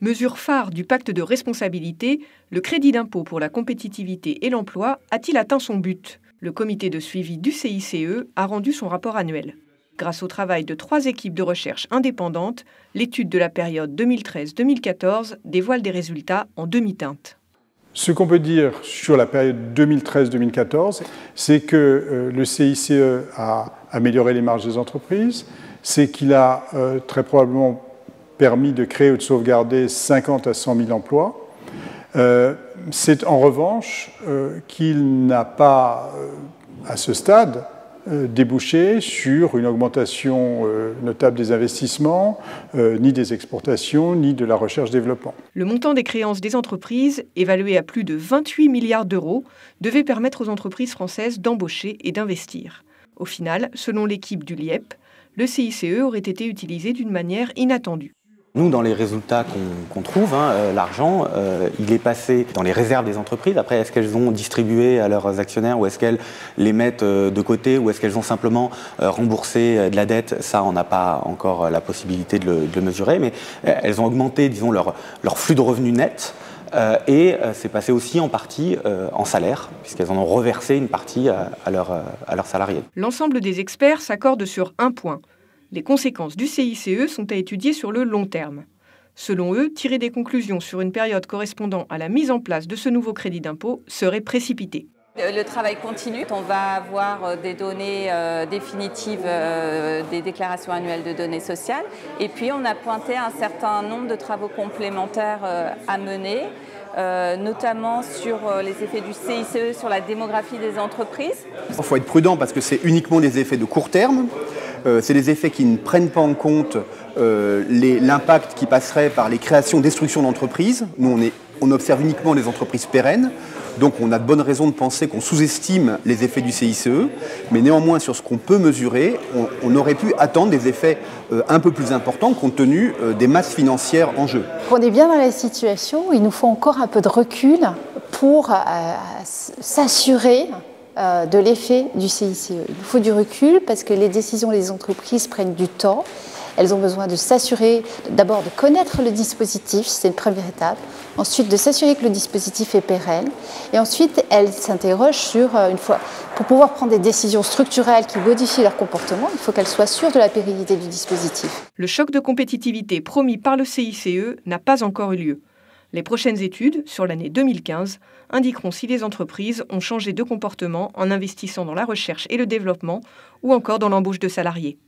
Mesure phare du pacte de responsabilité, le crédit d'impôt pour la compétitivité et l'emploi a-t-il atteint son but? Le comité de suivi du CICE a rendu son rapport annuel. Grâce au travail de 3 équipes de recherche indépendantes, l'étude de la période 2013-2014 dévoile des résultats en demi-teinte. Ce qu'on peut dire sur la période 2013-2014, c'est que le CICE a amélioré les marges des entreprises, c'est qu'il a très probablement permis de créer ou de sauvegarder 50 à 100 000 emplois. C'est en revanche qu'il n'a pas, à ce stade, débouché sur une augmentation notable des investissements, ni des exportations, ni de la recherche-développement. Le montant des créances des entreprises, évalué à plus de 28 milliards d'euros, devait permettre aux entreprises françaises d'embaucher et d'investir. Au final, selon l'équipe du LIEP, le CICE aurait été utilisé d'une manière inattendue. Nous, dans les résultats qu'on trouve, l'argent, il est passé dans les réserves des entreprises. Après, est-ce qu'elles ont distribué à leurs actionnaires ou est-ce qu'elles les mettent de côté ou est-ce qu'elles ont simplement remboursé de la dette? Ça, on n'a pas encore la possibilité de le mesurer, mais elles ont augmenté, disons, leur flux de revenus net. Et c'est passé aussi en partie en salaire, puisqu'elles en ont reversé une partie à leurs salariés. L'ensemble des experts s'accordent sur un point. Les conséquences du CICE sont à étudier sur le long terme. Selon eux, tirer des conclusions sur une période correspondant à la mise en place de ce nouveau crédit d'impôt serait précipité. Le travail continue. On va avoir des données définitives, des déclarations annuelles de données sociales. Et puis, on a pointé un certain nombre de travaux complémentaires à mener, notamment sur les effets du CICE sur la démographie des entreprises. Il faut être prudent parce que c'est uniquement des effets de court terme. C'est des effets qui ne prennent pas en compte l'impact qui passerait par les créations, destructions d'entreprises. Nous, on observe uniquement les entreprises pérennes. Donc on a de bonnes raisons de penser qu'on sous-estime les effets du CICE. Mais néanmoins, sur ce qu'on peut mesurer, on aurait pu attendre des effets un peu plus importants compte tenu des masses financières en jeu. On est bien dans la situation où il nous faut encore un peu de recul pour s'assurer de l'effet du CICE. Il faut du recul parce que les décisions des entreprises prennent du temps. Elles ont besoin de s'assurer, d'abord de connaître le dispositif, c'est une première étape. Ensuite, de s'assurer que le dispositif est pérenne. Et ensuite, elles s'interrogent sur, pour pouvoir prendre des décisions structurelles qui modifient leur comportement, il faut qu'elles soient sûres de la pérennité du dispositif. Le choc de compétitivité promis par le CICE n'a pas encore eu lieu. Les prochaines études, sur l'année 2015, indiqueront si les entreprises ont changé de comportement en investissant dans la recherche et le développement ou encore dans l'embauche de salariés.